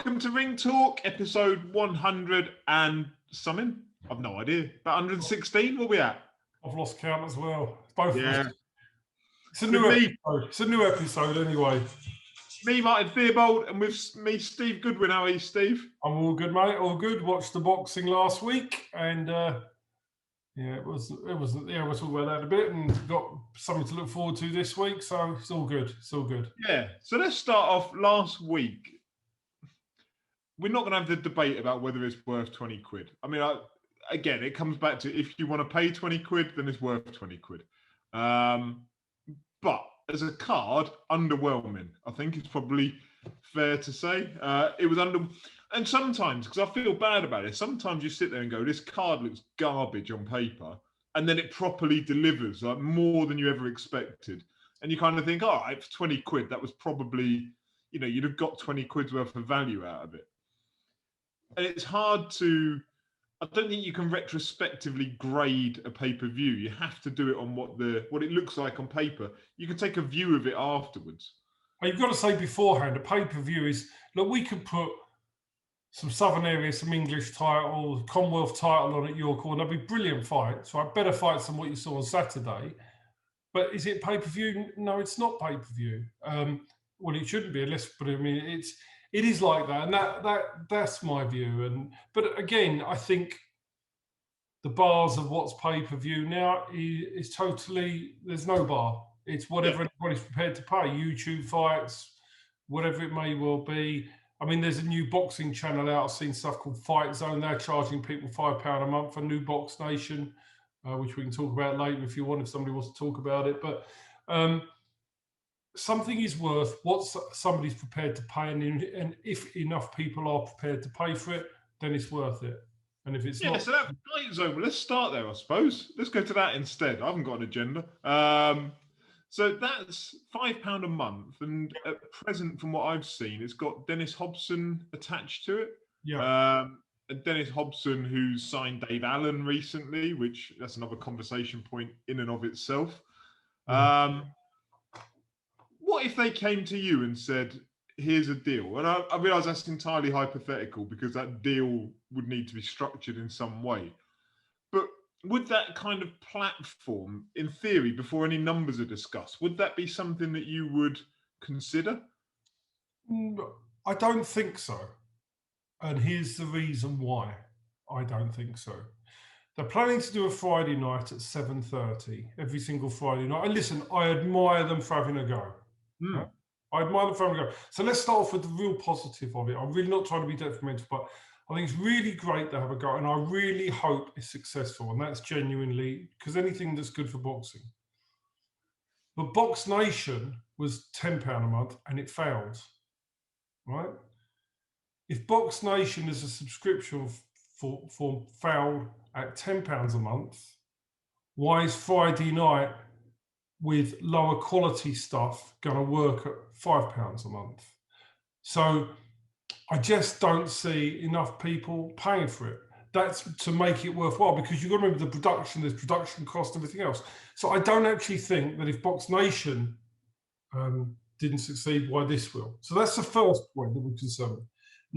Welcome to Ring Talk, episode 100 and something. I've no idea. About 116, what are we at? I've lost count as well. Both of us. It's a With new me, episode. It's a new episode anyway. Me, Martin Theobald, and with me, Steve Goodwin. How are you, Steve? I'm all good, mate. All good. Watched the boxing last week, and we'll talk about that a bit, and got something to look forward to this week. So it's all good. It's all good. Yeah. So let's start off last week. We're not going to have the debate about whether it's worth 20 quid. I mean, again, it comes back to if you want to pay 20 quid, then it's worth 20 quid. But as a card, underwhelming. I think it's probably fair to say. It was and sometimes, because I feel bad about it, sometimes you sit there and go, this card looks garbage on paper, and then it properly delivers, like more than you ever expected. And you kind of think, all right, for 20 quid, that was probably, you'd have got 20 quid's worth of value out of it. And it's hard to, I don't think you can retrospectively grade a pay-per-view. You have to do it on what it looks like on paper. You can take a view of it afterwards. Well, you've got to say beforehand, a pay-per-view is, look, we could put some Southern area, some English title, Commonwealth title on at your corner. There'll be brilliant fights, right? Better fights than what you saw on Saturday. But is it pay-per-view? No, it's not pay-per-view. Well, it shouldn't be, but I mean, it is like that, and that's my view. But again, I think the bars of what's pay-per-view now is totally, there's no bar. It's whatever anybody's prepared to pay. YouTube fights, whatever it may well be. I mean, there's a new boxing channel out. I've seen stuff called Fight Zone. They're charging people £5 a month for New Box Nation, which we can talk about later if you want, if somebody wants to talk about it. But something is worth what somebody's prepared to pay, and if enough people are prepared to pay for it, then it's worth it. And if it's not, so that Fight Zone. Let's start there, I suppose. Let's go to that instead. I haven't got an agenda. So that's £5 a month, and at present, from what I've seen, it's got Dennis Hobson attached to it. Yeah. Dennis Hobson, who's signed Dave Allen recently, which that's another conversation point in and of itself. Yeah. What if they came to you and said, here's a deal? And I realise that's entirely hypothetical because that deal would need to be structured in some way. But would that kind of platform, in theory, before any numbers are discussed, would that be something that you would consider? I don't think so. And here's the reason why I don't think so. They're planning to do a Friday night at 7:30 every single Friday night. And listen, I admire them for having a go. Right? I admire them for having a go. So let's start off with the real positive of it. I'm really not trying to be detrimental, but I think it's really great to have a go. And I really hope it's successful. And that's genuinely, because anything that's good for boxing. But Box Nation was £10 a month and it failed. Right? If Box Nation is a subscription for failed at £10 a month, why is Friday night with lower quality stuff going to work at £5 a month? So I just don't see enough people paying for it. That's to make it worthwhile, because you've got to remember the production, there's production cost, everything else. So I don't actually think that if Box Nation didn't succeed, why this will. So that's the first point that we're concerned with.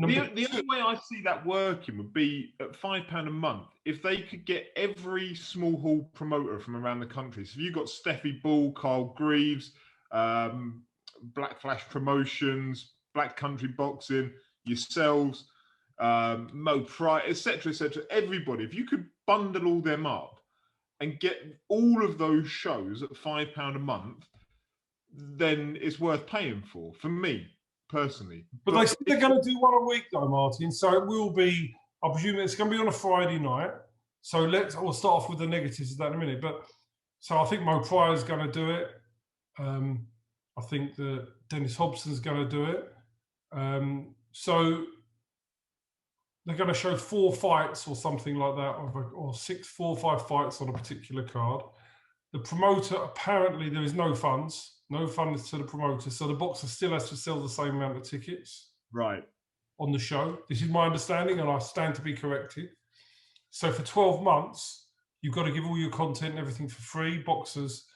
The only way I see that working would be at £5 a month if they could get every small hall promoter from around the country. So if you've got Steffi Ball, Carl Greaves, Black Flash Promotions, Black Country Boxing, yourselves, Mo Pride, etc., everybody, if you could bundle all them up and get all of those shows at £5 a month, then it's worth paying for me. Personally, but they said they're going to do one a week though, Martin. So it will be, I presume it's going to be on a Friday night. So we'll start off with the negatives of that in a minute. But so I think Mo Pryor is going to do it. I think that Dennis Hobson's going to do it. So they're going to show 4 fights or something like that, or 4 or 5 fights on a particular card. The promoter, apparently there is no funds to the promoter. So the boxer still has to sell the same amount of tickets on the show. This is my understanding, and I stand to be corrected. So for 12 months, you've got to give all your content and everything for free. Boxers,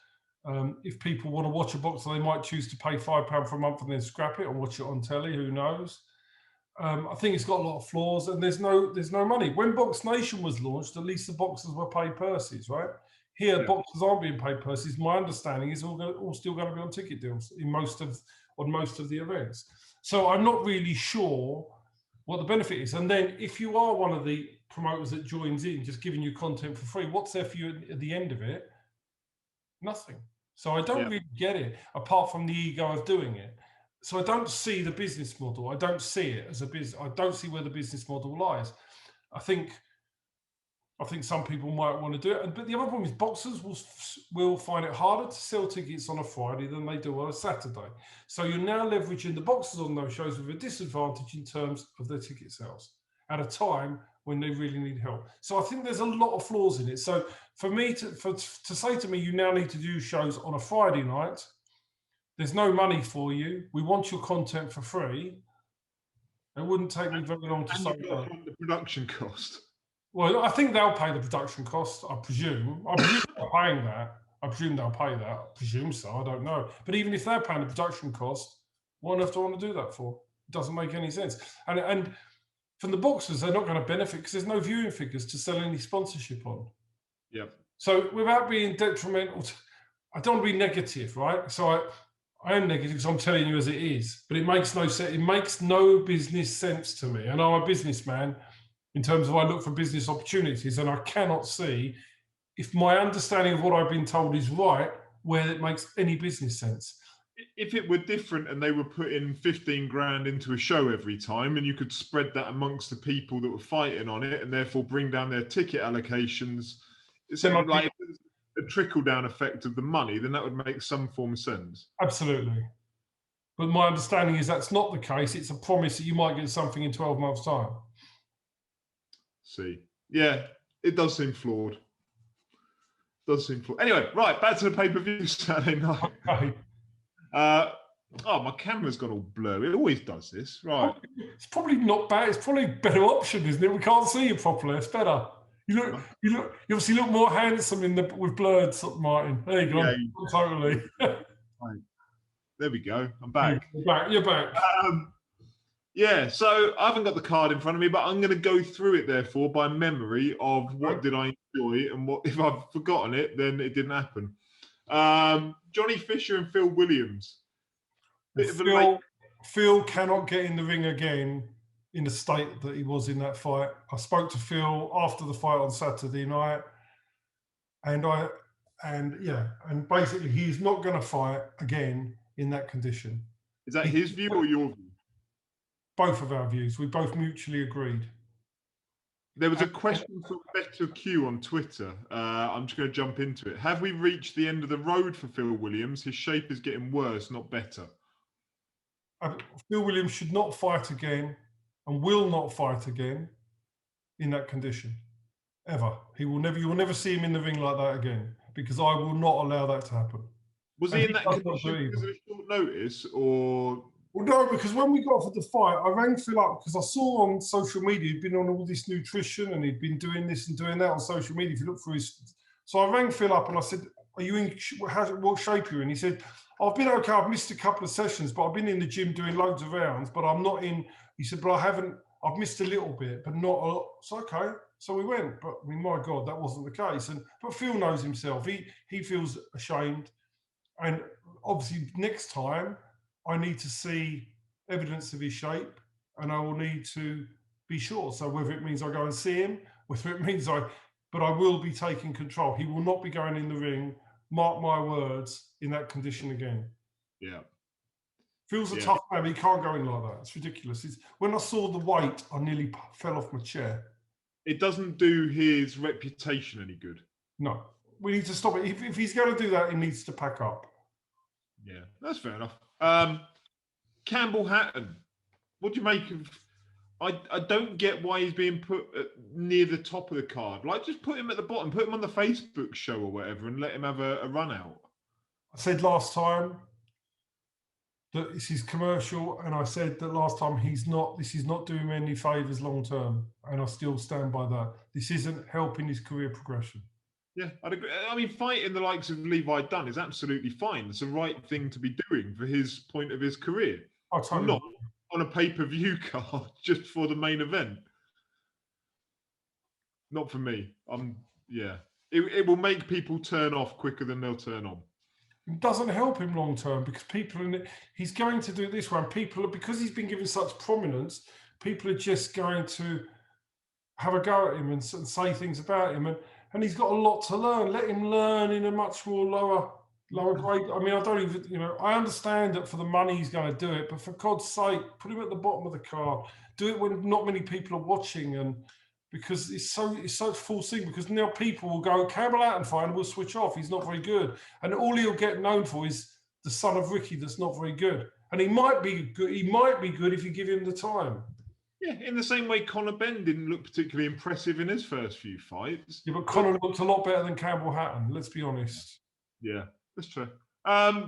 if people want to watch a boxer, they might choose to pay £5 for a month and then scrap it or watch it on telly, who knows. I think it's got a lot of flaws, and there's no money. When Box Nation was launched, at least the boxers were paid purses, right? Here, boxers aren't being paid purses. My understanding is all still going to be on ticket deals on most of the events. So I'm not really sure what the benefit is. And then if you are one of the promoters that joins in, just giving you content for free, what's there for you at the end of it? Nothing. So I don't really get it, apart from the ego of doing it. So I don't see the business model. I don't see it as a business. I don't see where the business model lies. I think some people might want to do it, but the other problem is boxers will find it harder to sell tickets on a Friday than they do on a Saturday. So you're now leveraging the boxers on those shows with a disadvantage in terms of their ticket sales at a time when they really need help. So I think there's a lot of flaws in it. So for me to say to me, you now need to do shows on a Friday night, there's no money for you, we want your content for free, it wouldn't take me very long to say that. The production cost. Well, I think they'll pay the production cost, I presume. I presume they're paying that. I presume they'll pay that. I presume so, I don't know. But even if they're paying the production cost, what on earth do I want to do that for? It doesn't make any sense. And from the boxers, they're not going to benefit because there's no viewing figures to sell any sponsorship on. Yeah. So without being detrimental, I don't want to be negative, right? So I am negative because I'm telling you as it is, but it makes no sense. It makes no business sense to me. And I'm a businessman in terms of I look for business opportunities, and I cannot see, if my understanding of what I've been told is right, where it makes any business sense. If it were different and they were putting 15 grand into a show every time, and you could spread that amongst the people that were fighting on it and therefore bring down their ticket allocations, it's like a trickle-down effect of the money, then that would make some form of sense. Absolutely. But my understanding is that's not the case. It's a promise that you might get something in 12 months' time. See. Yeah, it does seem flawed. Anyway, right, back to the pay-per-view Saturday night. Okay. My camera's gone all blurry. It always does this. Right. It's probably not bad. It's probably a better option, isn't it? We can't see you properly. It's better. You obviously look more handsome with blurred, Martin. There you go. Yeah, totally. Right. There we go. I'm back. You're back. Yeah, so I haven't got the card in front of me, but I'm going to go through it, therefore, by memory of what did I enjoy, and what if I've forgotten it, then it didn't happen. Johnny Fisher and Phil Williams. Phil cannot get in the ring again in the state that he was in that fight. I spoke to Phil after the fight on Saturday night, and basically he's not going to fight again in that condition. Is that his view or your view? Both of our views. We both mutually agreed. There was a question from Better Q on Twitter. I'm just going to jump into it. Have we reached the end of the road for Phil Williams? His shape is getting worse, not better. Phil Williams should not fight again and will not fight again in that condition. Ever. You will never see him in the ring like that again, because I will not allow that to happen. Was he in that condition because of a short notice, or? Well, no, because when we got off of the fight, I rang Phil up because I saw on social media he'd been on all this nutrition and he'd been doing this and doing that on social media. If you look through his, so I rang Phil up and I said, "Are you in? What shape are you in?" He said, "I've been okay. I've missed a couple of sessions, but I've been in the gym doing loads of rounds, but I'm not in." He said, "But I haven't. I've missed a little bit, but not a lot." So okay, so we went. But I mean, my God, that wasn't the case. But Phil knows himself. He feels ashamed, and obviously next time I need to see evidence of his shape, and I will need to be sure. So whether it means I go and see him, whether it means but I will be taking control. He will not be going in the ring, mark my words, in that condition again. Yeah. Feels a tough man, he can't go in like that. It's ridiculous. When I saw the weight, I nearly fell off my chair. It doesn't do his reputation any good. No. We need to stop it. If he's going to do that, he needs to pack up. Yeah, that's fair enough. Campbell Hatton, what do you make of? I don't get why he's being put near the top of the card. Like, just put him at the bottom, put him on the Facebook show or whatever, and let him have a run out. I said last time that it's his commercial, and I said that last time this is not doing him any favours long term, and I still stand by that. This isn't helping his career progression. Yeah, I'd agree. I mean, fighting the likes of Levi Dunn is absolutely fine. It's the right thing to be doing for his point of his career. I totally on a pay-per-view card just for the main event. Not for me. It will make people turn off quicker than they'll turn on. It doesn't help him long term because he's going to do it this way, and because he's been given such prominence, people are just going to have a go at him and say things about him, and he's got a lot to learn. Let him learn in a much more lower grade. I mean, I don't even, I understand that for the money he's going to do it, but for God's sake, put him at the bottom of the card. Do it when not many people are watching, and because it's so full thing. Because now people will go, Campbell Hatton fight, and we'll switch off. He's not very good, and all he'll get known for is the son of Ricky that's not very good. And he might be good. He might be good if you give him the time. Yeah, in the same way Conor Benn didn't look particularly impressive in his first few fights. Yeah, but Conor looked a lot better than Campbell Hatton. Let's be honest. Yeah, that's true.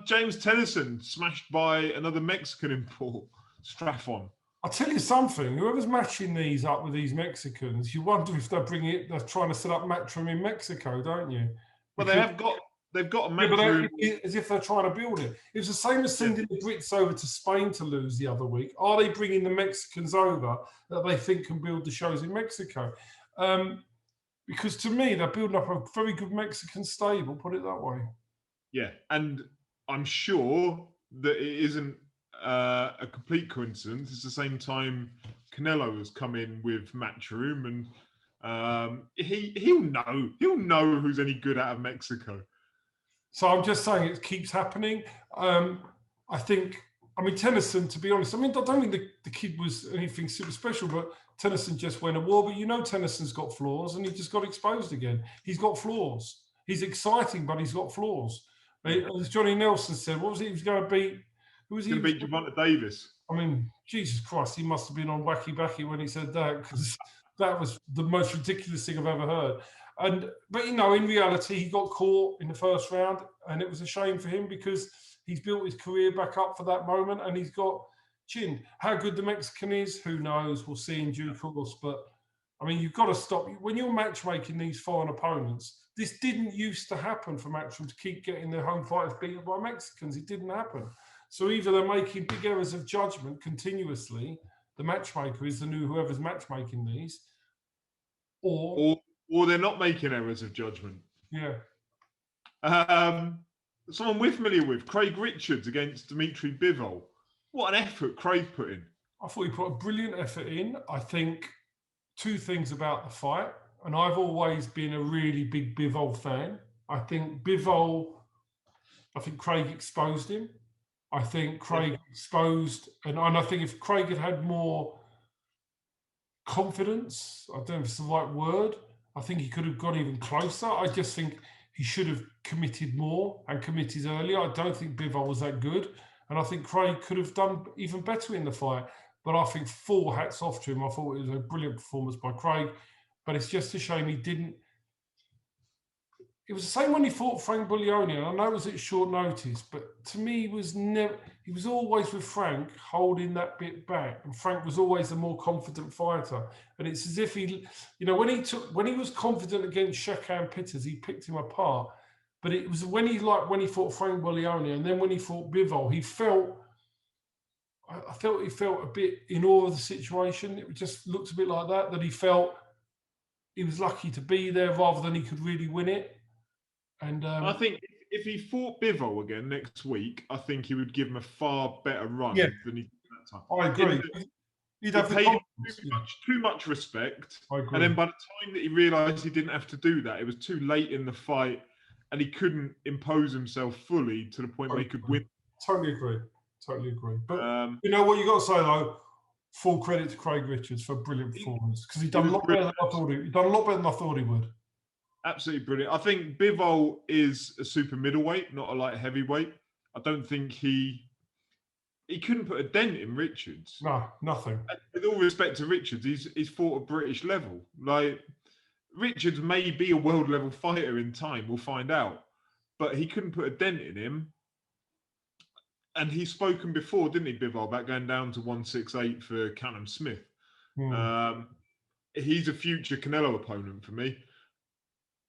James Tennyson smashed by another Mexican import, Straffon. I'll tell you something. Whoever's matching these up with these Mexicans, you wonder if they're trying to set up Matchroom in Mexico, don't you? Well, they've got a Matchroom. As if they're trying to build it. It was the same as sending the Brits over to Spain to lose the other week. Are they bringing the Mexicans over that they think can build the shows in Mexico? Because to me, they're building up a very good Mexican stable, put it that way. Yeah, and I'm sure that it isn't a complete coincidence. It's the same time Canelo has come in with Matchroom, and he'll know who's any good out of Mexico. So I'm just saying it keeps happening. I mean, Tennyson, to be honest, I don't think the kid was anything super special, but Tennyson just went to war. But Tennyson's got flaws, and he just got exposed again. He's got flaws. He's exciting, but he's got flaws. As Johnny Nelson said, what was it? He was going to beat. Who was he? Going to beat Gervonta Davis. I mean, Jesus Christ, he must have been on wacky backy when he said that, because that was the most ridiculous thing I've ever heard. But in reality, he got caught in the first round, and it was a shame for him because he's built his career back up for that moment, and he's got chin. How good the Mexican is, who knows? We'll see in due course. But I mean, you've got to stop when you're matchmaking these foreign opponents. This didn't used to happen for Matchroom to keep getting their home fighters beaten by Mexicans. It didn't happen. So either they're making big errors of judgment continuously, the matchmaker is whoever's matchmaking these, or they're not making errors of judgment. Yeah. Someone we're familiar with, Craig Richards against Dmitry Bivol. What an effort Craig put in. I thought he put a brilliant effort in. I think two things about the fight, and I've always been a really big Bivol fan. I think Craig exposed him. I think Craig exposed, and I think if Craig had more confidence, I don't know if it's the right word, I think he could have gone even closer. I just think he should have committed more and committed earlier. I don't think Bivol was that good, and I think Craig could have done even better in the fight. But I think full hats off to him. I thought it was a brilliant performance by Craig, but it's just a shame he didn't. It was the same when he fought Frank Buglioni, and I know it was at short notice, but to me, he was always with Frank holding that bit back, and Frank was always the more confident fighter. And it's as if he, when he was confident against Shekan Pitters, he picked him apart. But it was when he fought Frank Buglioni, and then when he fought Bivol, I felt he felt a bit in awe of the situation. It just looked a bit like that he felt he was lucky to be there rather than he could really win it. And I think if he fought Bivol again next week, I think he would give him a far better run than he did that time. I agree. He'd have paid him too much respect. I agree. And then by the time that he realised he didn't have to do that, it was too late in the fight, and he couldn't impose himself fully to the point where he could win. Totally agree. But you know what you got to say though? Full credit to Craig Richards for a brilliant performance, because he done a lot better than I thought he would. Absolutely brilliant. I think Bivol is a super middleweight, not a light heavyweight. I don't think he couldn't put a dent in Richards. No, nothing. And with all respect to Richards, he's fought at British level. Like, Richards may be a world level fighter in time, we'll find out. But he couldn't put a dent in him. And he's spoken before, didn't he, Bivol, about going down to 168 for Callum Smith. He's a future Canelo opponent for me.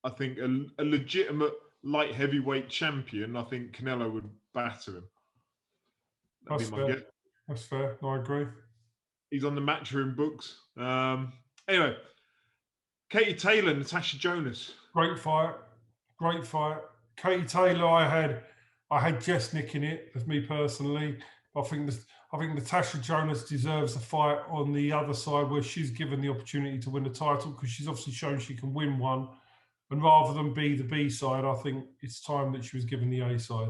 I think a legitimate light heavyweight champion, I think Canelo would batter him. That's fair. No, I agree. He's on the Matchroom books. Anyway, Katie Taylor, Natasha Jonas. Great fight. Great fight. Katie Taylor, I had Jess nicking it, as me personally. I think Natasha Jonas deserves a fight on the other side where she's given the opportunity to win the title, because she's obviously shown she can win one. And rather than be the B side, I think it's time that she was given the A side.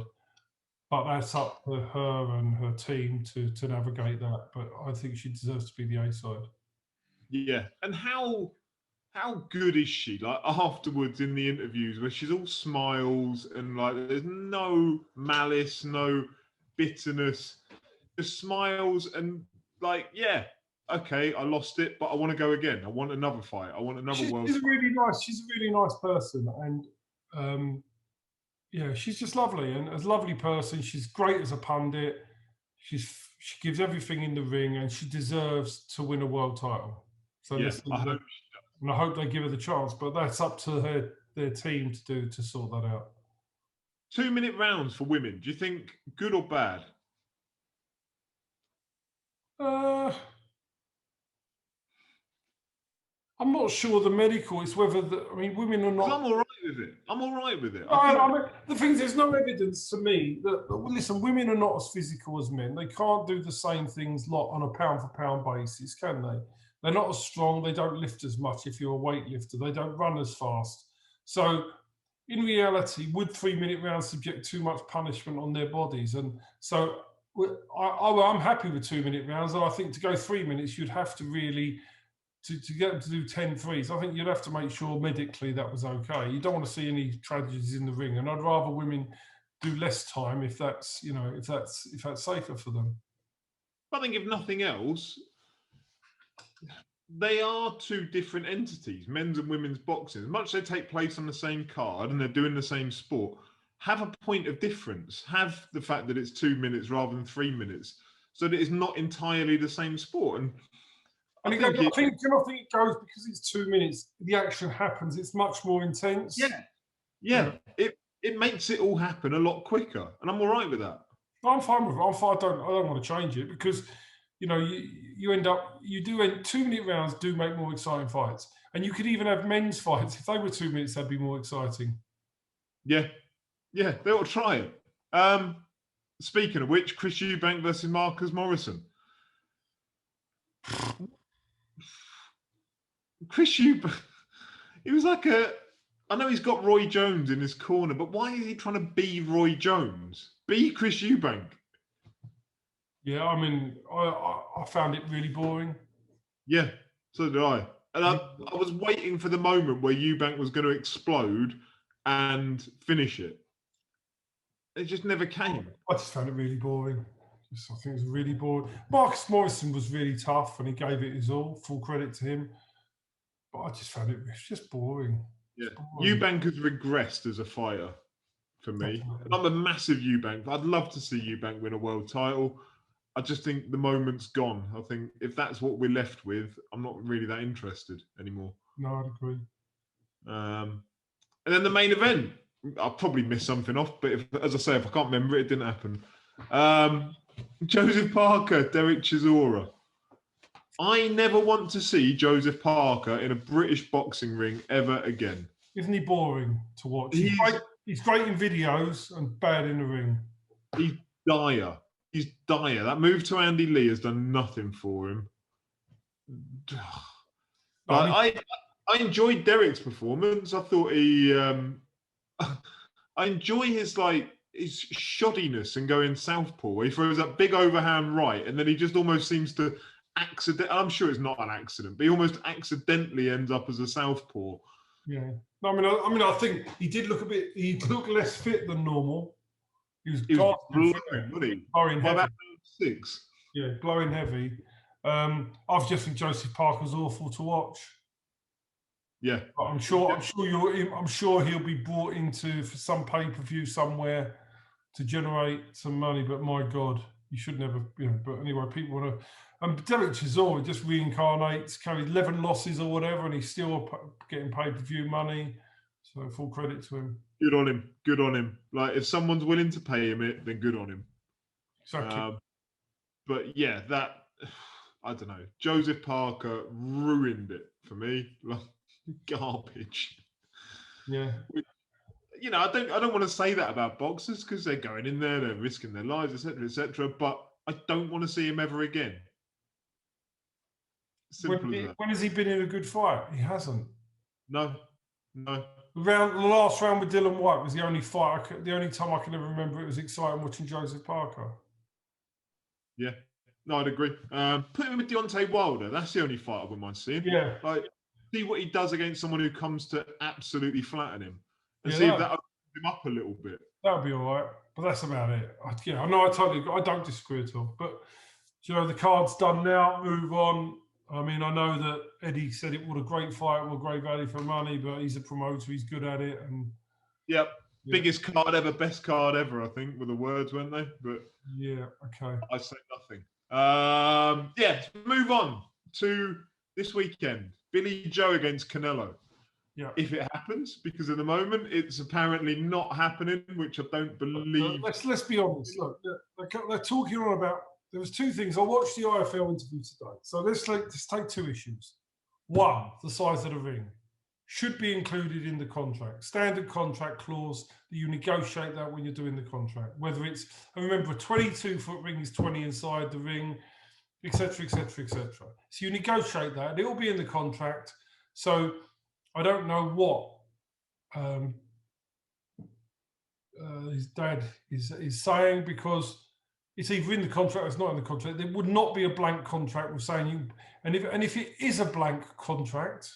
But that's up to her and her team to navigate that. But I think she deserves to be the A side. Yeah. And how good is she? Like afterwards in the interviews where she's all smiles and like there's no malice, no bitterness, just smiles and like, yeah, okay, I lost it, but I want to go again. I want another fight. I want another world fight. She's a really nice person, and yeah, she's just lovely, and as a lovely person, she's great as a pundit. She gives everything in the ring, and she deserves to win a world title. So yes, I hope and I hope they give her the chance, but that's up to their team to sort that out. 2-minute rounds for women. Do you think good or bad? I'm not sure the medical is whether women are not. I'm all right with it. I'm all right with it. The thing is, there's no evidence to me that listen, women are not as physical as men. They can't do the same things on a pound for pound basis, can they? They're not as strong. They don't lift as much if you're a weightlifter. They don't run as fast. So, in reality, would 3-minute rounds subject too much punishment on their bodies? And so, I'm happy with 2-minute rounds. And I think to go 3 minutes, you'd have to really. To get them to do 10 threes, I think you'd have to make sure medically that was okay. You don't want to see any tragedies in the ring, and I'd rather women do less time if that's safer for them. I think if nothing else, they are two different entities, men's and women's boxing. As much as they take place on the same card and they're doing the same sport, have a point of difference. Have the fact that it's 2 minutes rather than 3 minutes, so that it's not entirely the same sport. And I think it goes because it's 2 minutes. The action happens. It's much more intense. Yeah. It makes it all happen a lot quicker, and I'm all right with that. I'm fine with it. I don't want to change it because you end up 2-minute rounds do make more exciting fights, and you could even have men's fights if they were 2 minutes. That'd be more exciting. Yeah, they ought to try it. Speaking of which, Chris Eubank versus Marcus Morrison. Chris Eubank, he was like I know he's got Roy Jones in his corner, but why is he trying to be Roy Jones? Be Chris Eubank. Yeah, I found it really boring. Yeah, so did I. And I was waiting for the moment where Eubank was going to explode and finish it. It just never came. I just found it really boring. I think it was really boring. Marcus Morrison was really tough and he gave it his all. Full credit to him. But I just found it just boring. Yeah, Eubank has regressed as a fighter for me. And I'm a massive Eubank. I'd love to see Eubank win a world title. I just think the moment's gone. I think if that's what we're left with, I'm not really that interested anymore. No, I'd agree. And then the main event. I'll probably miss something off, but as I say, if I can't remember it, it didn't happen. Joseph Parker, Derek Chisora. I never want to see Joseph Parker in a British boxing ring ever again. Isn't he boring to watch? He's great in videos and bad in the ring. He's dire. That move to Andy Lee has done nothing for him. I enjoyed Derek's performance. I thought I enjoy his shoddiness and going southpaw, where he throws that big overhand right, and then he just almost seems to I'm sure it's not an accident, but he almost accidentally ends up as a southpaw. Yeah. I think he did look he looked less fit than normal. He was blowing heavy. About 6. Yeah, blowing heavy. I've just think Joseph Parker's awful to watch. Yeah. But I'm sure he'll be brought into for some pay-per-view somewhere to generate some money, but my God, you should never, but anyway, people want to. And Derek Chisora just reincarnates, carried 11 losses or whatever, and he's still getting pay-per-view money. So full credit to him. Good on him. Like, if someone's willing to pay him it, then good on him. Exactly. But yeah, I don't know. Joseph Parker ruined it for me. Like, garbage. Yeah. You know, I don't want to say that about boxers because they're going in there, they're risking their lives, etc., etc. But I don't want to see him ever again. Simple as that. When has he been in a good fight? He hasn't. No. The last round with Dylan White was the only fight. The only time I can ever remember it was exciting watching Joseph Parker. Yeah. No, I'd agree. Put him with Deontay Wilder. That's the only fight I wouldn't mind seeing. Yeah. Like, see what he does against someone who comes to absolutely flatten him, and Yeah, see if that opens him up a little bit. That'll be all right. But that's about it. I know I don't disagree at all. But you know, the card's done now. Move on. I mean, I know that Eddie said it was a great fight, was great value for money, but he's a promoter. He's good at it. And Yep. Biggest card ever, best card ever, I think, were the words, weren't they? But yeah, okay. I say nothing. Move on to this weekend. Billy Joe against Canelo. Yeah. If it happens, because at the moment it's apparently not happening, which I don't believe. Let's be honest. Look, they're talking on about. There was two things. I watched the IFL interview today. So let's take two issues. One, the size of the ring should be included in the contract. Standard contract clause that you negotiate that when you're doing the contract. Whether it's, I remember, a 22-foot ring is 20 inside the ring, etc., etc., etc. So you negotiate that. And it will be in the contract. So I don't know what his dad is saying, because it's either in the contract or it's not in the contract. There would not be a blank contract with saying you. And if it is a blank contract,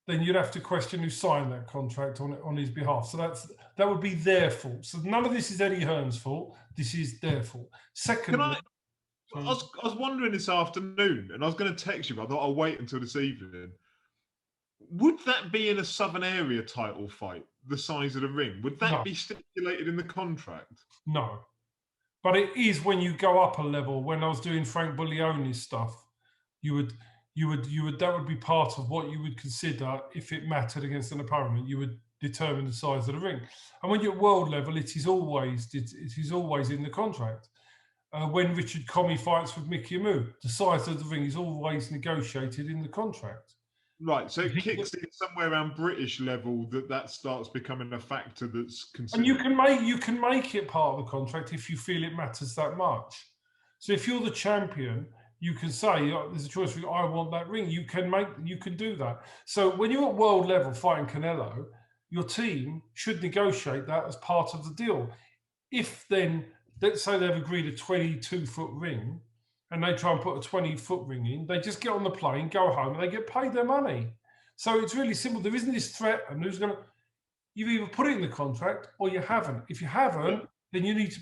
then you'd have to question who signed that contract on his behalf. So that would be their fault. So none of this is Eddie Hearn's fault. This is their fault. Secondly, I was wondering this afternoon, and I was going to text you, but I thought I'll wait until this evening. Would that be in a Southern Area title fight, the size of the ring? Would that be stipulated in the contract? No. But it is when you go up a level. When I was doing Frank Buglione's stuff, that would be part of what you would consider if it mattered against an opponent. You would determine the size of the ring. And when you're at world level, it is always in the contract. When Richard Comey fights with Mickey Amu, the size of the ring is always negotiated in the contract. Right, so it kicks in somewhere around British level that starts becoming a factor that's considered. And you can make it part of the contract if you feel it matters that much. So if you're the champion, you can say, there's a choice. I want that ring. You can do that. So when you're at world level fighting Canelo, your team should negotiate that as part of the deal. If then, let's say they've agreed a 22-foot ring, and they try and put a 20-foot ring in, they just get on the plane, go home, and they get paid their money. So it's really simple. There isn't this threat, and who's going to... You've either put it in the contract or you haven't. If you haven't, then you need to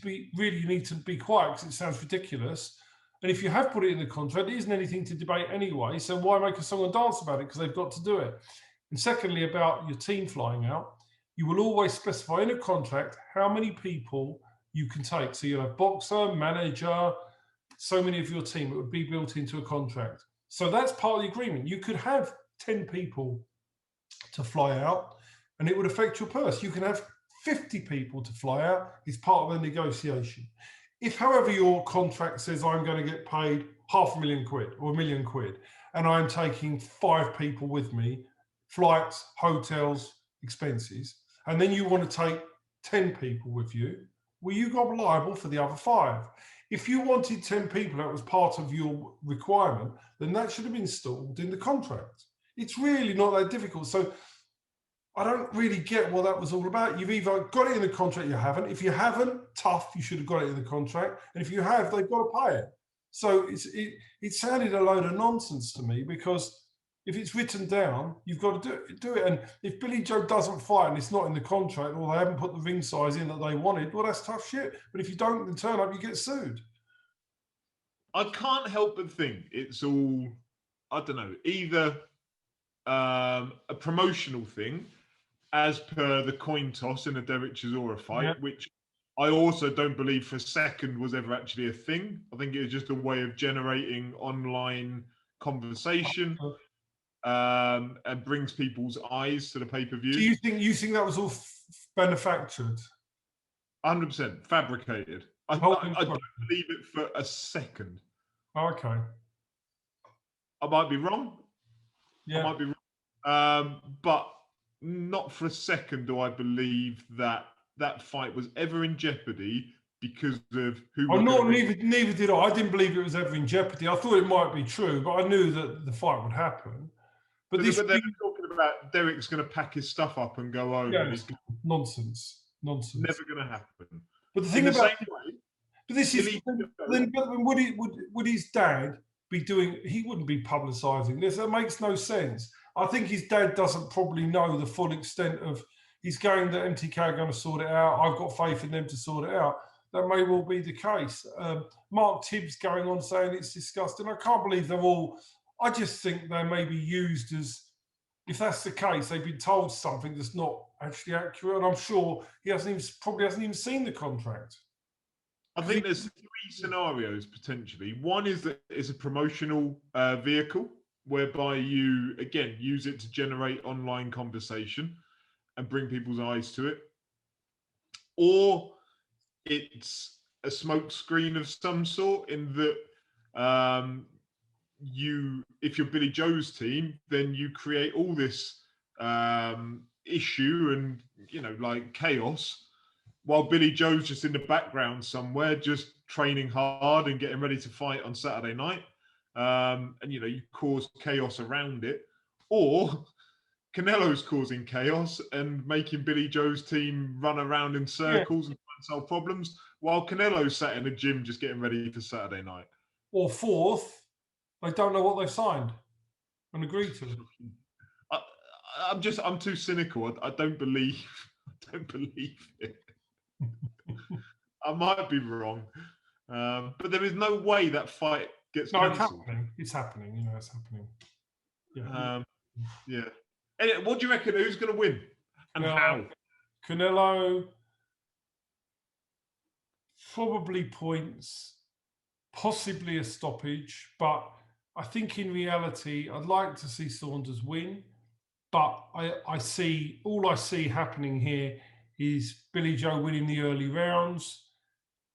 be quiet, because it sounds ridiculous. And if you have put it in the contract, it isn't anything to debate anyway, so why make a song and dance about it? Because they've got to do it. And secondly, about your team flying out, you will always specify in a contract how many people you can take. So you'll have boxer, manager, so many of your team. It would be built into a contract. So that's part of the agreement. You could have 10 people to fly out, and it would affect your purse. You can have 50 people to fly out. It's part of the negotiation. If, however, your contract says I'm going to get paid £500,000 or £1 million, and I'm taking 5 people with me, flights, hotels, expenses, and then you want to take 10 people with you, well, you got liable for the other 5. If you wanted 10 people, that was part of your requirement, then that should have been installed in the contract. It's really not that difficult. So I don't really get what that was all about. You've either got it in the contract, you haven't. If you haven't, tough, you should have got it in the contract. And if you have, they've got to pay it. So it sounded a load of nonsense to me, because if it's written down, you've got to do it. And if Billy Joe doesn't fight and it's not in the contract, or they haven't put the ring size in that they wanted, well, that's tough shit. But if you don't then turn up, you get sued. I can't help but think it's all, I don't know, either a promotional thing, as per the coin toss in the Derek Chisora fight, which I also don't believe for a second was ever actually a thing. I think it was just a way of generating online conversation. And brings people's eyes to the pay-per-view. Do you think that was all manufactured? 100% fabricated. I don't believe it for a second. Okay. I might be wrong. Yeah. I might be wrong. But not for a second do I believe that that fight was ever in jeopardy because of who was going to neither did I. I didn't believe it was ever in jeopardy. I thought it might be true, but I knew that the fight would happen. But they're talking about Derek's going to pack his stuff up and go home. Yeah, and he's nonsense. never going to happen. But the thing about but this is then would his dad be doing? He wouldn't be publicising this. That makes no sense. I think his dad doesn't probably know the full extent of. He's going that MTK are going to sort it out. I've got faith in them to sort it out. That may well be the case. Mark Tibbs going on saying it's disgusting. I can't believe they're all. I just think they may be used as. If that's the case, they've been told something that's not actually accurate, and I'm sure he probably hasn't even seen the contract. I think there's 3 scenarios potentially. One is that it's a promotional vehicle whereby you, again, use it to generate online conversation and bring people's eyes to it. Or it's a smoke screen of some sort in that if you're Billy Joe's team, then you create all this issue and, like chaos while Billy Joe's just in the background somewhere, just training hard and getting ready to fight on Saturday night. And, you cause chaos around it. Or Canelo's causing chaos and making Billy Joe's team run around in circles and solve problems while Canelo's sat in the gym just getting ready for Saturday night. Or fourth, they don't know what they've signed and agreed to. I'm too cynical. I don't believe it. I might be wrong, but there is no way that fight gets cancelled. It's happening. It's happening. Yeah. Yeah. Anyway, what do you reckon? Who's going to win and how? Canelo, probably points, possibly a stoppage, but I think in reality, I'd like to see Saunders win. But I see happening here is Billy Joe winning the early rounds,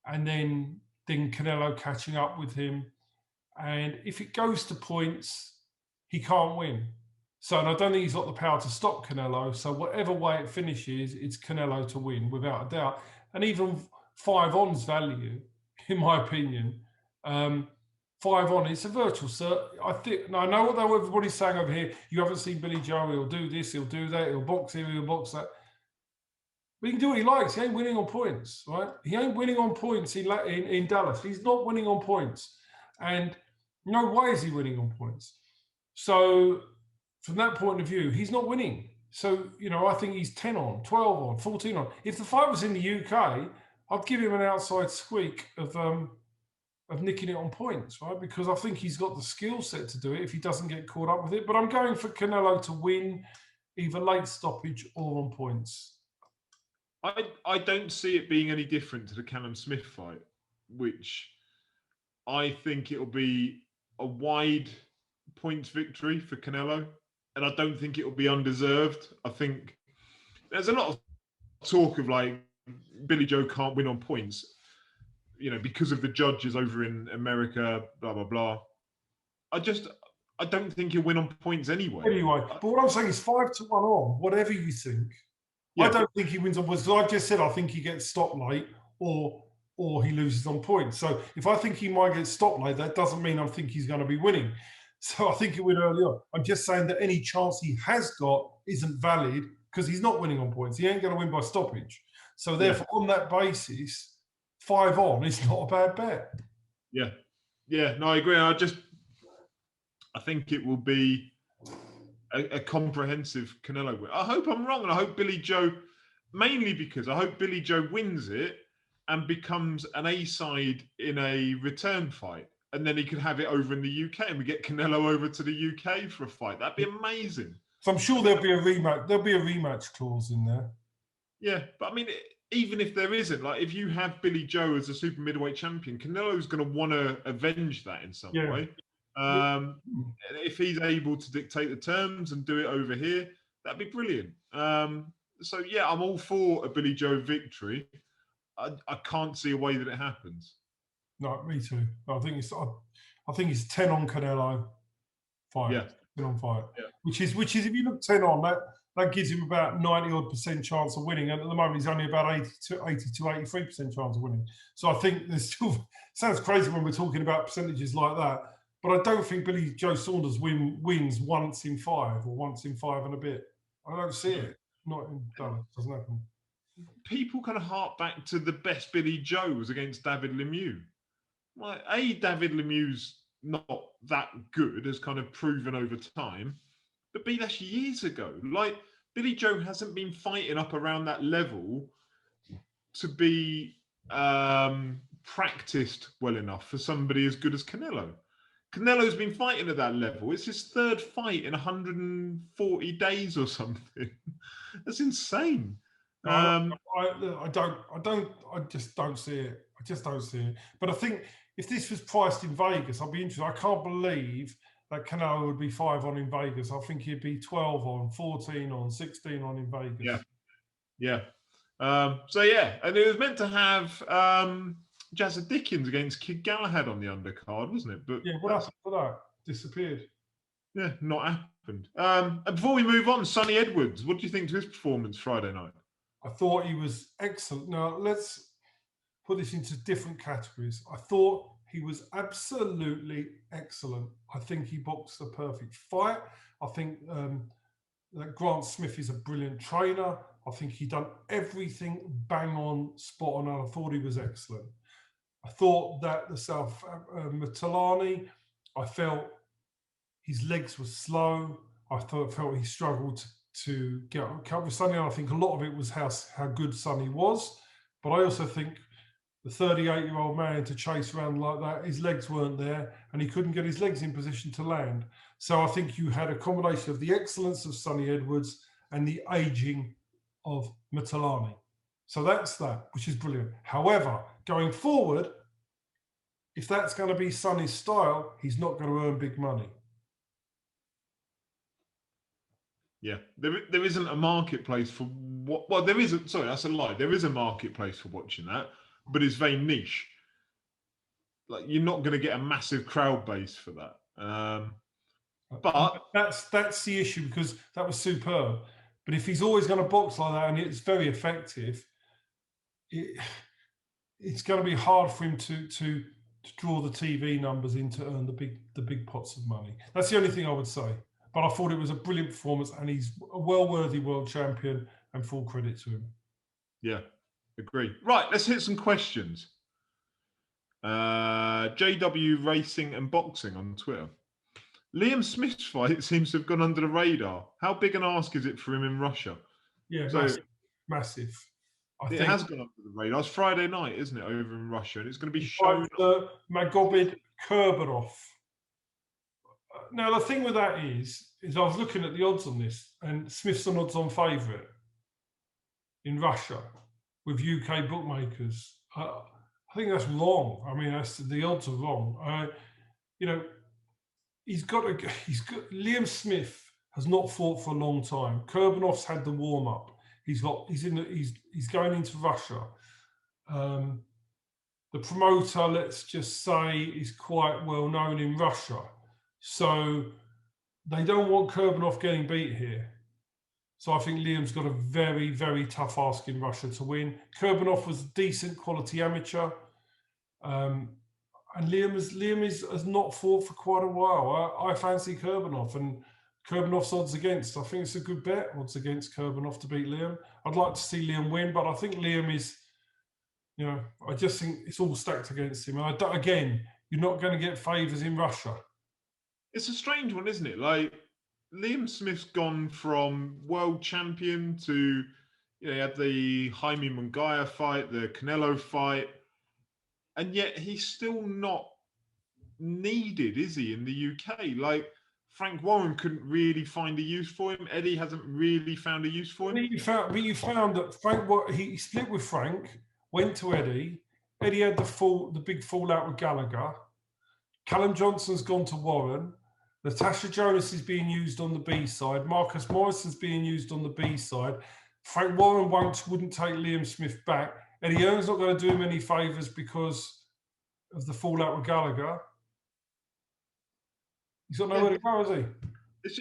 and then Canelo catching up with him. And if it goes to points, he can't win. So, and I don't think he's got the power to stop Canelo. So whatever way it finishes, it's Canelo to win, without a doubt. And even 5-on's value, in my opinion, 5-on, it's a virtual. So I think, I know what everybody's saying over here. You haven't seen Billy Joe. He'll do this, he'll do that, he'll box here, he'll box that. But he can do what he likes. He ain't winning on points, right? He ain't winning on points in Dallas. He's not winning on points. And no way is he winning on points. So from that point of view, he's not winning. So, I think he's 10-on, 12-on, 14-on. If the fight was in the UK, I'd give him an outside squeak of nicking it on points, right? Because I think he's got the skill set to do it if he doesn't get caught up with it. But I'm going for Canelo to win, either late stoppage or on points. I don't see it being any different to the Callum Smith fight, which I think it'll be a wide points victory for Canelo, and I don't think it'll be undeserved. I think there's a lot of talk of like Billy Joe can't win on points, because of the judges over in America, blah blah blah. I don't think he'll win on points anyway. But what I'm saying is 5-1 on, whatever you think. Yeah. I don't think he wins on points. I just said I think he gets stopped late or he loses on points. So if I think he might get stopped late, that doesn't mean I think he's going to be winning. So I think he'll win early on. I'm just saying that any chance he has got isn't valid because he's not winning on points. He ain't going to win by stoppage. So therefore, on that basis, 5-on is not a bad bet. Yeah. Yeah, no, I agree. I think it will be a comprehensive Canelo win. I hope I'm wrong, and I hope Billy Joe, mainly because I hope Billy Joe wins it and becomes an A-side in a return fight. And then he could have it over in the UK and we get Canelo over to the UK for a fight. That'd be amazing. So I'm sure there'll be a rematch. There'll be a rematch clause in there. Yeah, but I mean, even if there isn't, like if you have Billy Joe as a super middleweight champion, Canelo's going to want to avenge that in some way. If he's able to dictate the terms and do it over here, that'd be brilliant. So yeah, I'm all for a Billy Joe victory. I can't see a way that it happens. No, me too. I think it's 10 on Canelo. fight. Yeah. 10 on fight. Yeah. Which is if you look 10 on, that gives him about 90% chance of winning. And at the moment, he's only about 80 to 83% chance of winning. So I think there's still, sounds crazy when we're talking about percentages like that, but I don't think Billy Joe Saunders wins once in 5 or once in 5 and a bit. I don't see it. Not in Dallas. Doesn't happen. People kind of hark back to the best Billy Joe was against David Lemieux. Like, David Lemieux's not that good, as kind of proven over time, but B, that's years ago. Like, Billy Joe hasn't been fighting up around that level to be practiced well enough for somebody as good as Canelo. Canelo's been fighting at that level. It's his 3rd fight in 140 days or something. That's insane. I just don't see it. I just don't see it. But I think if this was priced in Vegas, I'd be interested. I can't believe that Canelo would be 5 on in Vegas. I think he'd be 12 on, 14 on, 16 on in Vegas. Yeah. And it was meant to have Jazza Dickens against Kid Galahad on the undercard, wasn't it? But what happened to that? Disappeared. Yeah, not happened. And before we move on, Sonny Edwards, what do you think to his performance Friday night? I thought he was excellent. Now, let's put this into different categories. I thought he was absolutely excellent. I think he boxed the perfect fight. I think that Grant Smith is a brilliant trainer. I think he done everything bang on, spot on, and I thought he was excellent. I thought that the South Matalani, I felt his legs were slow. I felt he struggled to get on cut with Sonny. And I think a lot of it was how good Sonny was. But I also think the 38-year-old man to chase around like that, his legs weren't there and he couldn't get his legs in position to land. So I think you had a combination of the excellence of Sonny Edwards and the aging of Matalani. So that's that, which is brilliant. However, going forward, if that's going to be Sonny's style, he's not going to earn big money. Yeah, there isn't a marketplace for what. Well, there isn't. Sorry, that's a lie. There is a marketplace for watching that, but it's very niche. Like, you're not going to get a massive crowd base for that. But that's the issue, because that was superb. But if he's always going to box like that and it's very effective, it's going to be hard for him to draw the TV numbers in to earn the big pots of money. That's the only thing I would say. But I thought it was a brilliant performance, and he's a well-worthy world champion, and full credit to him. Yeah, agree. Right, let's hit some questions. JW Racing and Boxing on Twitter. Liam Smith's fight seems to have gone under the radar. How big an ask is it for him in Russia? Yeah, massive. It has gone under the radar. It's Friday night, isn't it, over in Russia? And it's going to be shown. Magomedov Kerbinoff. Now, the thing with that is I was looking at the odds on this, and Smith's an odds-on favourite in Russia with UK bookmakers. I think that's wrong. I mean, the odds are wrong. Liam Smith has not fought for a long time. Kerbinoff's had the warm-up. He's going into Russia. The promoter, let's just say, is quite well known in Russia. So they don't want Kerbinoff getting beat here. So I think Liam's got a very, very tough ask in Russia to win. Kerbinoff was a decent quality amateur. And Liam has not fought for quite a while. I fancy Kerbinoff, and Kerbinoff's odds against. I think it's a good bet, odds against Kerbinoff to beat Liam. I'd like to see Liam win, but I think Liam is, I just think it's all stacked against him. And again, you're not going to get favours in Russia. It's a strange one, isn't it? Like, Liam Smith's gone from world champion to, he had the Jaime Munguia fight, the Canelo fight, and yet he's still not needed, is he, in the UK? Like, Frank Warren couldn't really find a use for him. Eddie hasn't really found a use for him. You found that Frank, he split with Frank, went to Eddie. Eddie had the big fallout with Gallagher. Callum Johnson's gone to Warren. Natasha Jonas is being used on the B side. Marcus Morrison's being used on the B side. Frank Warren wouldn't take Liam Smith back. Eddie Hearn's not going to do him any favours because of the fallout with Gallagher. He's got nowhere to go, has he?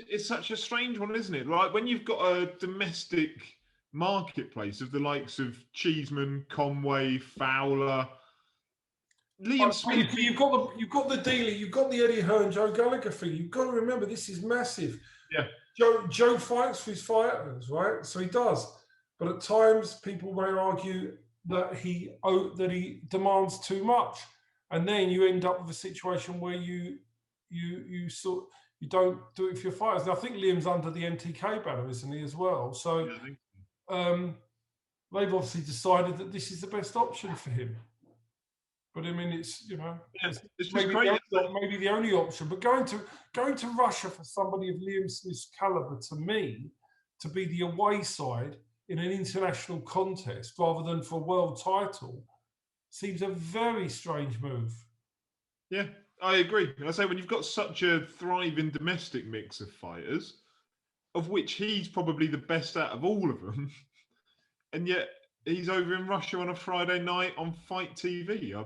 It's such a strange one, isn't it? Like when you've got a domestic marketplace of the likes of Cheeseman, Conway, Fowler, Liam Smith. You've got the dealer, you've got the Eddie Hearn, Joe Gallagher thing. You've got to remember this is massive. Yeah. Joe fights for his fighters, right? So he does. But at times people may argue that he demands too much. And then you end up with a situation where you don't do it for your fighters. And I think Liam's under the MTK banner, isn't he, as well? So they've obviously decided that this is the best option for him. But I mean, it's it's maybe the only option. But going to Russia for somebody of Liam Smith's caliber, to me, to be the away side in an international contest rather than for a world title, seems a very strange move. Yeah, I agree. I say when you've got such a thriving domestic mix of fighters, of which he's probably the best out of all of them, and yet he's over in Russia on a Friday night on Fight TV.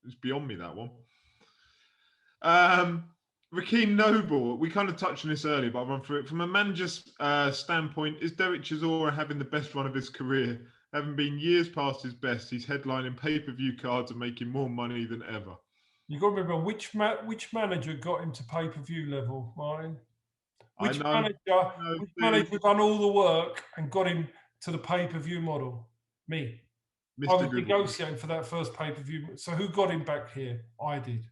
It's beyond me, that one. Rakeem Noble, we kind of touched on this earlier, but I'll run through it. From a manager's standpoint, is Derek Chisora having the best run of his career? Having been years past his best, he's headlining pay-per-view cards and making more money than ever. You've got to remember which manager got him to pay-per-view level, Martin? Which manager done all the work and got him to the pay-per-view model? Me. Mr. I was negotiating for that first pay-per-view. So who got him back here? I did.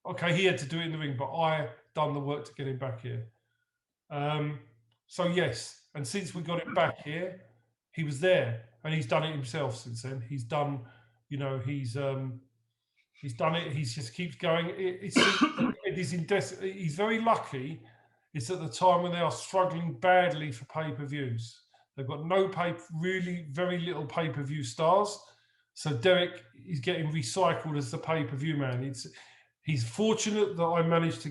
Okay, he had to do it in the ring, but I done the work to get him back here. So yes, and since we got it back here, he was there, and he's done it himself since then. He's done, he's done it. He just keeps going. He's very lucky. It's at the time when they are struggling badly for pay-per-views. They've got really very little pay-per-view stars. So Derek is getting recycled as the pay-per-view man. He's fortunate that I managed to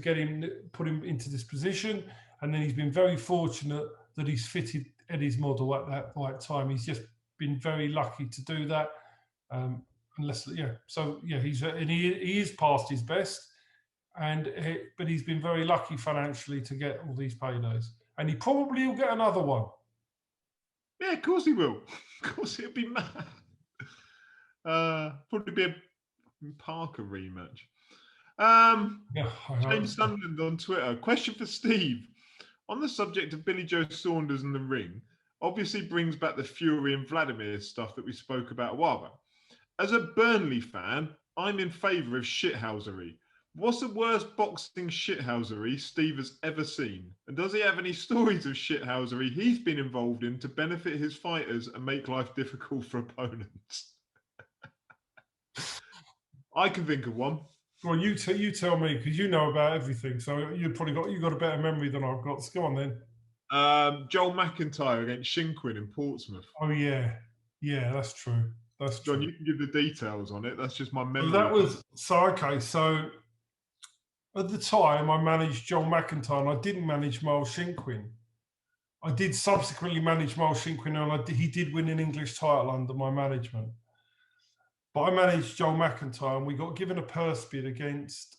put him into this position. And then he's been very fortunate that he's fitted Eddie's model at that right time. He's just been very lucky to do that. He is past his best. But he's been very lucky financially to get all these paydays. And he probably will get another one. Yeah, of course he will. Of course it'll be mad. Probably be a Parker rematch. James Sunderland on Twitter. Question for Steve. On the subject of Billy Joe Saunders and the ring, obviously brings back the Fury and Vladimir stuff that we spoke about a while back. As a Burnley fan, I'm in favour of shithousery. What's the worst boxing shithousery Steve has ever seen? And does he have any stories of shithousery he's been involved in to benefit his fighters and make life difficult for opponents? I can think of one. Well, you tell me, because you know about everything. So you've got a better memory than I've got. So go on then. Joel McIntyre against Shinkwin in Portsmouth. Oh yeah, that's true. That's true. John, you can give the details on it. That's just my memory. So at the time, I managed Joel McIntyre, and I didn't manage Miles Shinkwin. I did subsequently manage Miles Shinkwin, and he did win an English title under my management. But I managed Joel McIntyre, and we got given a purse bid against.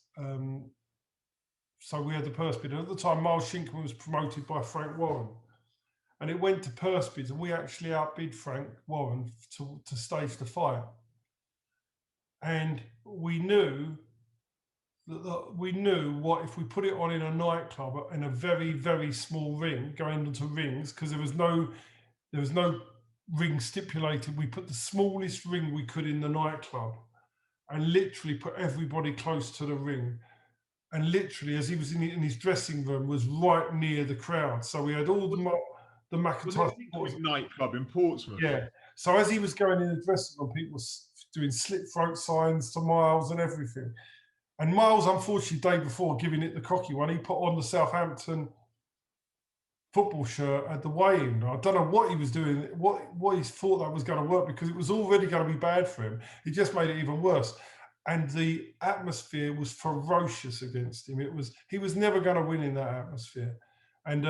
So we had the purse bid. And at the time, Miles Shinkwin was promoted by Frank Warren, and it went to purse bids, and we actually outbid Frank Warren to stage the fight. And we knew what if we put it on in a nightclub in a very, very small ring, going into rings, because there was no ring stipulated. We put the smallest ring we could in the nightclub and literally put everybody close to the ring. And literally, as he was in his dressing room, was right near the crowd. So we had all the McIntyre nightclub in Portsmouth. Yeah. So as he was going in the dressing room, people were doing slit throat signs to Miles and everything. And Miles, unfortunately, the day before giving it the cocky one, he put on the Southampton football shirt at the weigh-in. I don't know what he was doing, what he thought that was going to work, because it was already going to be bad for him. He just made it even worse. And the atmosphere was ferocious against him. He was never going to win in that atmosphere. And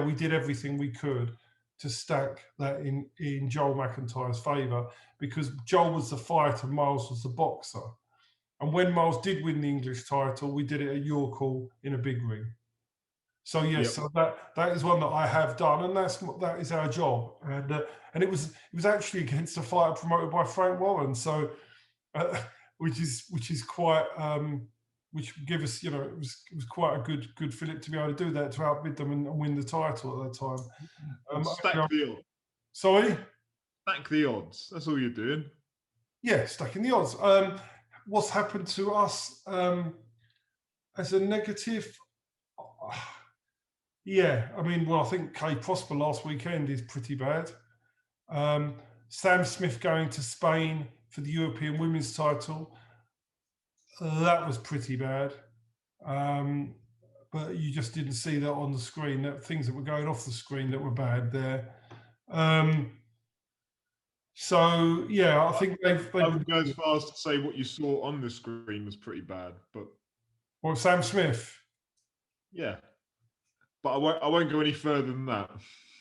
we did everything we could to stack that in Joel McIntyre's favour, because Joel was the fighter, Miles was the boxer. And when Miles did win the English title, we did it at York Hall in a big ring. So yes, Yep. so that is one that I have done, and that is our job. And it was actually against a fighter promoted by Frank Warren, so which is quite which give us, you know, it was quite a good fillip to be able to do that, to outbid them and win the title at that time. And stack the odds. Sorry? Stack the odds. That's all you're doing. Yeah, stacking the odds. What's happened to us as a negative? Yeah, I mean, well, I think Kay Prosper last weekend is pretty bad. Sam Smith going to Spain for the European Women's title, that was pretty bad. But you just didn't see that on the screen, that things that were going off the screen that were bad there. So yeah, I think they've I would go as far as to say what you saw on the screen was pretty bad, but well, Sam Smith. Yeah, but I won't go any further than that.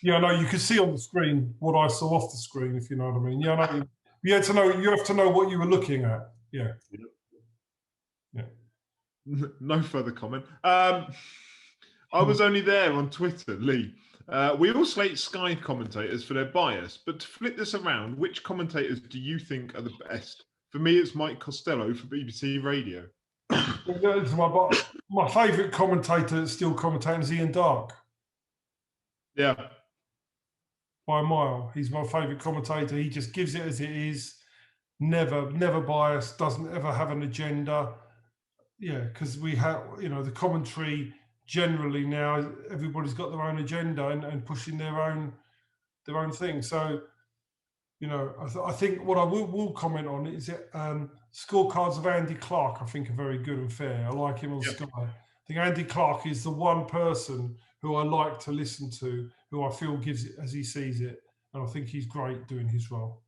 Yeah, no, you could see on the screen what I saw off the screen, if you know what I mean. Yeah, no, you have to know what you were looking at. Yeah. Yeah. No further comment. I was only there on Twitter, Lee. We all slate Sky commentators for their bias, but to flip this around, which commentators do you think are the best? For me, it's Mike Costello for BBC Radio. My favourite commentator that's still commentating is Ian Darke. Yeah. By a mile. He's my favourite commentator. He just gives it as it is, never biased, doesn't ever have an agenda. Yeah, because we have, you know, the commentary generally now, everybody's got their own agenda and pushing their own thing. So, you know, I think what I will comment on is scorecards of Andy Clark, I think, are very good and fair. I like him on Sky. I think Andy Clark is the one person who I like to listen to, who I feel gives it as he sees it. And I think he's great doing his role.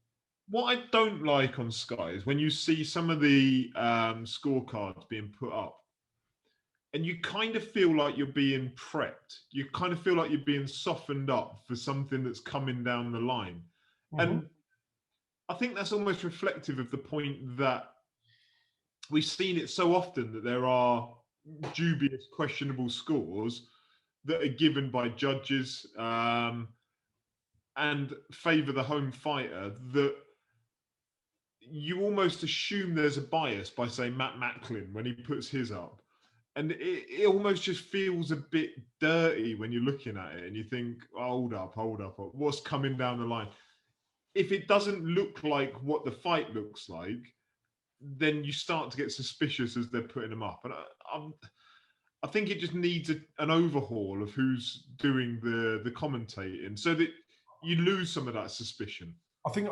What I don't like on Sky is when you see some of the scorecards being put up and you kind of feel like you're being prepped. You kind of feel like you're being softened up for something that's coming down the line. Mm-hmm. And I think that's almost reflective of the point that we've seen it so often that there are dubious, questionable scores that are given by judges and favour the home fighter, that you almost assume there's a bias by saying Matt Macklin when he puts his up. And it almost just feels a bit dirty when you're looking at it and you think, hold up, what's coming down the line? If it doesn't look like what the fight looks like, then you start to get suspicious as they're putting them up. And I think it just needs an overhaul of who's doing the commentating so that you lose some of that suspicion. I think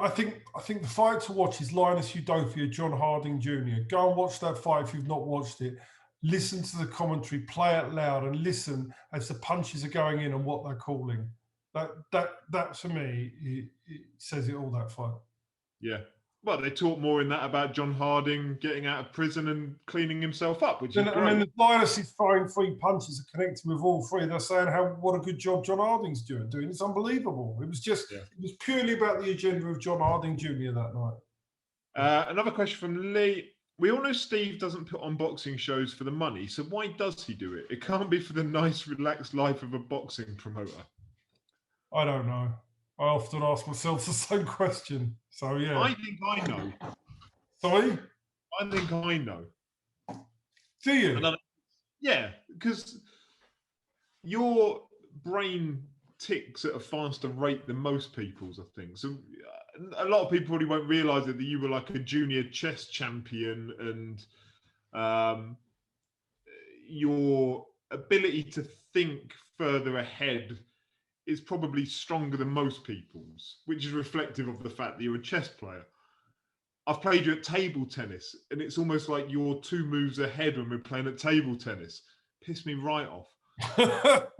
the fight to watch is Linus Udofia, John Harding Jr. Go and watch that fight if you've not watched it. Listen to the commentary, play it loud, and listen as the punches are going in and what they're calling. That for me, it says it all, that fight. Yeah. Well, they talk more in that about John Harding getting out of prison and cleaning himself up, which is great. I mean, the Linus is throwing 3 punches and connecting with all 3. They're saying what a good job John Harding's doing. It's unbelievable. It was it was purely about the agenda of John Harding Jr. that night. Another question from Lee. We all know Steve doesn't put on boxing shows for the money, so why does he do it? It can't be for the nice, relaxed life of a boxing promoter. I don't know. I often ask myself the same question. So, yeah. I think I know. Sorry? I think I know. Do you? Yeah, because your brain ticks at a faster rate than most people's, I think. So a lot of people probably won't realise that you were like a junior chess champion and your ability to think further ahead is probably stronger than most people's, which is reflective of the fact that you're a chess player. I've played you at table tennis, and it's almost like you're 2 moves ahead when we're playing at table tennis. Pissed me right off. But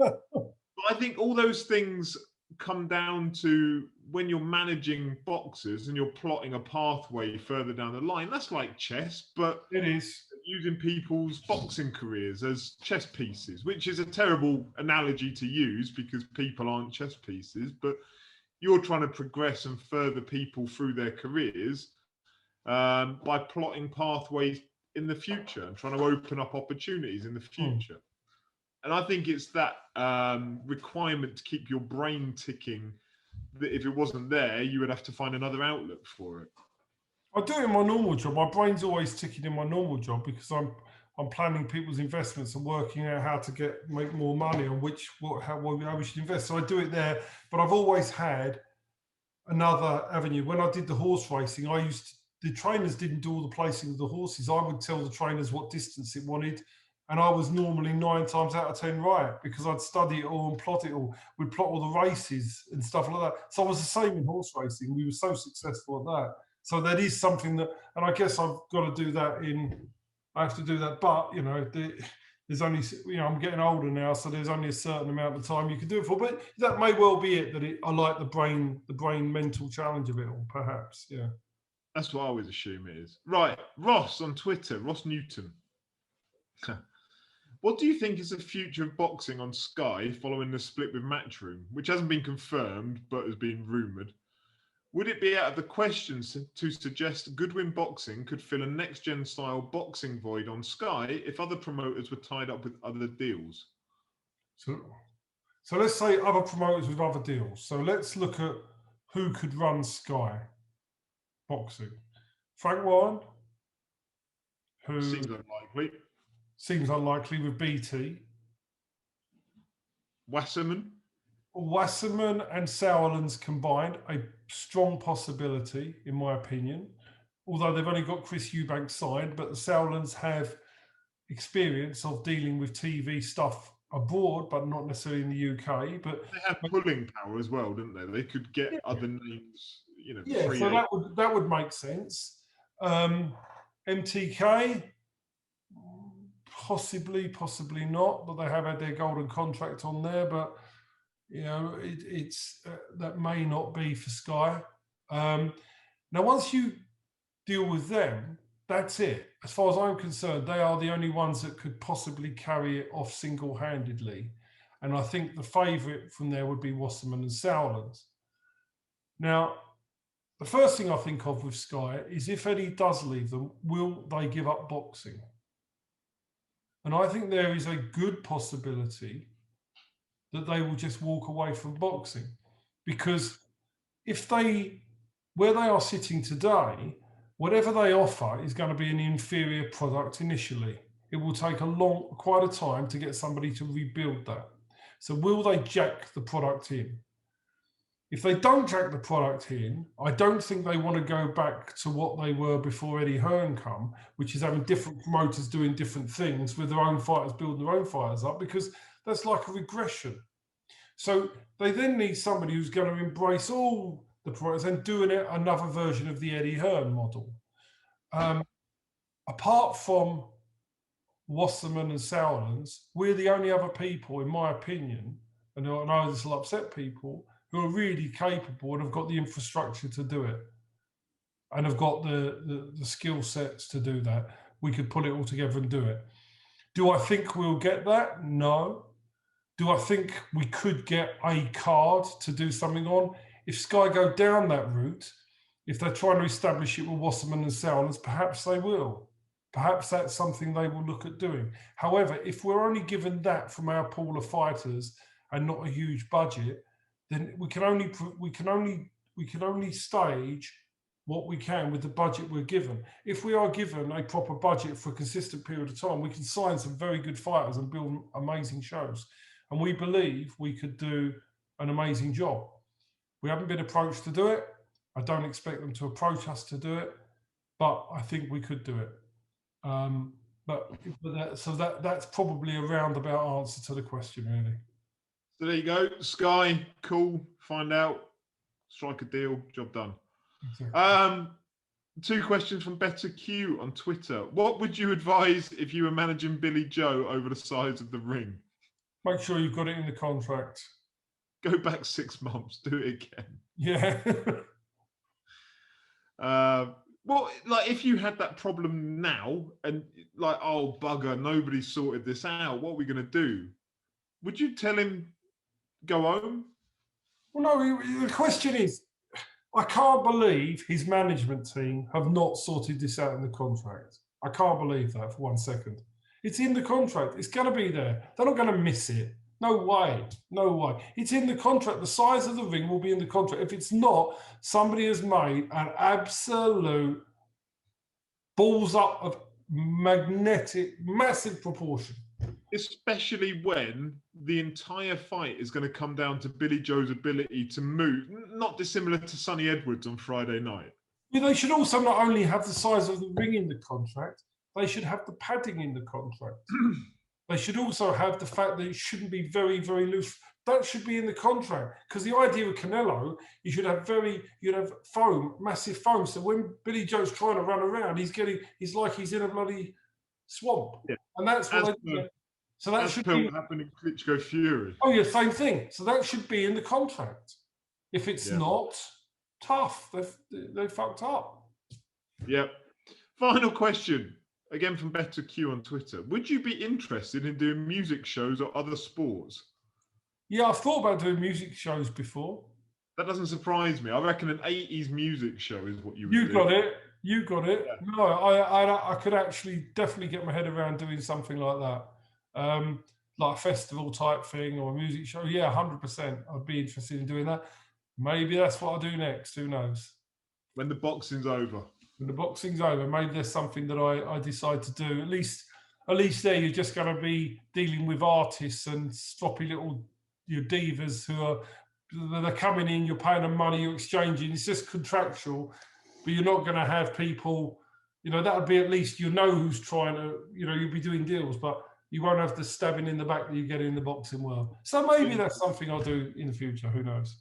I think all those things come down to when you're managing boxers and you're plotting a pathway further down the line. That's like chess, but it is using people's boxing careers as chess pieces, which is a terrible analogy to use because people aren't chess pieces, but you're trying to progress and further people through their careers by plotting pathways in the future and trying to open up opportunities in the future. And I think it's that requirement to keep your brain ticking, that if it wasn't there, you would have to find another outlet for it. I do it in my normal job. My brain's always ticking in my normal job because I'm planning people's investments and working out how to make more money on how we should invest. So I do it there, but I've always had another avenue. When I did the horse racing, the trainers didn't do all the placing of the horses. I would tell the trainers what distance it wanted, and I was normally 9 times out of 10 right because I'd study it all and plot it all. We'd plot all the races and stuff like that. So I was the same in horse racing. We were so successful at that. So that is something that, and I guess I've got to do that I have to do that, but there's only, I'm getting older now, so there's only a certain amount of time you can do it for. But that may well be it, that I like the brain mental challenge of it all, perhaps. Yeah. That's what I always assume it is. Right, Ross on Twitter, Ross Newton. What do you think is the future of boxing on Sky following the split with Matchroom, which hasn't been confirmed but has been rumoured? Would it be out of the question to suggest Goodwin Boxing could fill a next-gen style boxing void on Sky if other promoters were tied up with other deals? So let's say other promoters with other deals. So let's look at who could run Sky Boxing. Frank Warren, who seems unlikely with BT. Wasserman and Sauerlands combined, a strong possibility, in my opinion. Although they've only got Chris Eubank signed, but the Sauerlands have experience of dealing with TV stuff abroad, but not necessarily in the UK. But they have pulling power as well, don't they? They could get other names, so that would make sense. MTK, possibly not, but they have had their golden contract on there, but it's that may not be for Sky. Now, once you deal with them, that's it. As far as I'm concerned, they are the only ones that could possibly carry it off single-handedly. And I think the favourite from there would be Wasserman and Sauerlands. Now, the first thing I think of with Sky is if Eddie does leave them, will they give up boxing? And I think there is a good possibility that they will just walk away from boxing, because where they are sitting today, whatever they offer is going to be an inferior product initially. It will take quite a time to get somebody to rebuild that. So will they jack the product in? If they don't jack the product in, I don't think they want to go back to what they were before Eddie Hearn come, which is having different promoters doing different things with their own fighters, building their own fighters up, because that's like a regression. So they then need somebody who's going to embrace all the promoters and doing it another version of the Eddie Hearn model. Apart from Wasserman and Sauerlands, we're the only other people, in my opinion, and I know this will upset people, who are really capable and have got the infrastructure to do it and have got the skill sets to do that. We could put it all together and do it. Do I think we'll get that? No. Do I think we could get a card to do something on? If Sky go down that route, if they're trying to establish it with Wasserman and Sauerlands, perhaps they will. Perhaps that's something they will look at doing. However, if we're only given that from our pool of fighters and not a huge budget, then we can only stage what we can with the budget we're given. If we are given a proper budget for a consistent period of time, we can sign some very good fighters and build amazing shows. And we believe we could do an amazing job. We haven't been approached to do it. I don't expect them to approach us to do it, but I think we could do it. That's probably a roundabout answer to the question, really. So there you go. Sky, cool. Find out. Strike a deal. Job done. Exactly. 2 questions from Better Q on Twitter. What would you advise if you were managing Billy Joe over the sides of the ring? Make sure you've got it in the contract. Go back 6 months. Do it again. Yeah. Well, like if you had that problem now and like, oh, bugger, nobody sorted this out, what are we going to do? Would you tell him, go home? Well, no, the question is, I can't believe his management team have not sorted this out in the contract. I can't believe that for 1 second. It's in the contract. It's going to be there. They're not going to miss it. No way. No way. It's in the contract. The size of the ring will be in the contract. If it's not, somebody has made an absolute balls up of magnetic, massive proportion. Especially when the entire fight is going to come down to Billy Joe's ability to move, not dissimilar to Sonny Edwards on Friday night. Well, they should also not only have the size of the ring in the contract, they should have the padding in the contract. They should also have the fact that it shouldn't be very, very loose. That should be in the contract, because the idea of Canelo, you'd have foam, massive foam. So when Billy Joe's trying to run around, he's like he's in a bloody swamp, yeah. And that's what they do. So that should be what happened in Klitschko Fury. Oh yeah, same thing. So that should be in the contract. If it's not, tough. They fucked up. Yep. Final question. Again from Better Q on Twitter. Would you be interested in doing music shows or other sports? Yeah, I've thought about doing music shows before. That doesn't surprise me. I reckon an 80s music show is what you would do. You got it. Yeah. No, I could actually definitely get my head around doing something like that. Like a festival type thing or a music show. Yeah, 100%. I'd be interested in doing that. Maybe that's what I'll do next. Who knows? When the boxing's over. When the boxing's over, maybe there's something that I decide to do. At least there you're just going to be dealing with artists and stroppy little divas they're coming in, you're paying them money, you're exchanging. It's just contractual, but you're not going to have people, that would be at least who's trying to, you'll be doing deals, but you won't have the stabbing in the back that you get in the boxing world. So maybe that's something I'll do in the future. Who knows?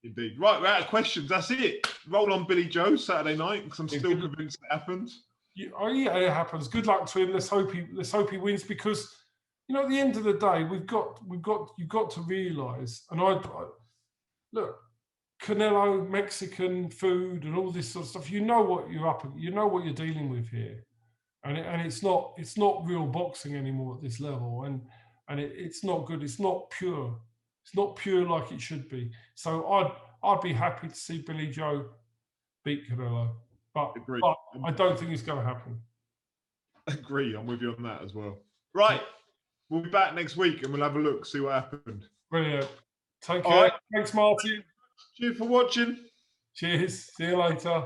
Indeed. Right, we're out of questions. That's it. Roll on Billy Joe Saturday night, because I'm still convinced it happens. Yeah, it happens. Good luck to him. Let's hope he wins, because at the end of the day, you've got to realise, and I look, Canelo, Mexican food, and all this sort of stuff. You know what you're dealing with here, and it's not real boxing anymore at this level, and it's not good. It's not pure. It's not pure like it should be. So I'd be happy to see Billy Joe beat Canelo, but I don't think it's going to happen. Agree. I'm with you on that as well. Right. We'll be back next week and we'll have a look, see what happened. Brilliant. Take care. Right. Thanks, Martin. Cheers for watching. Cheers. See you later.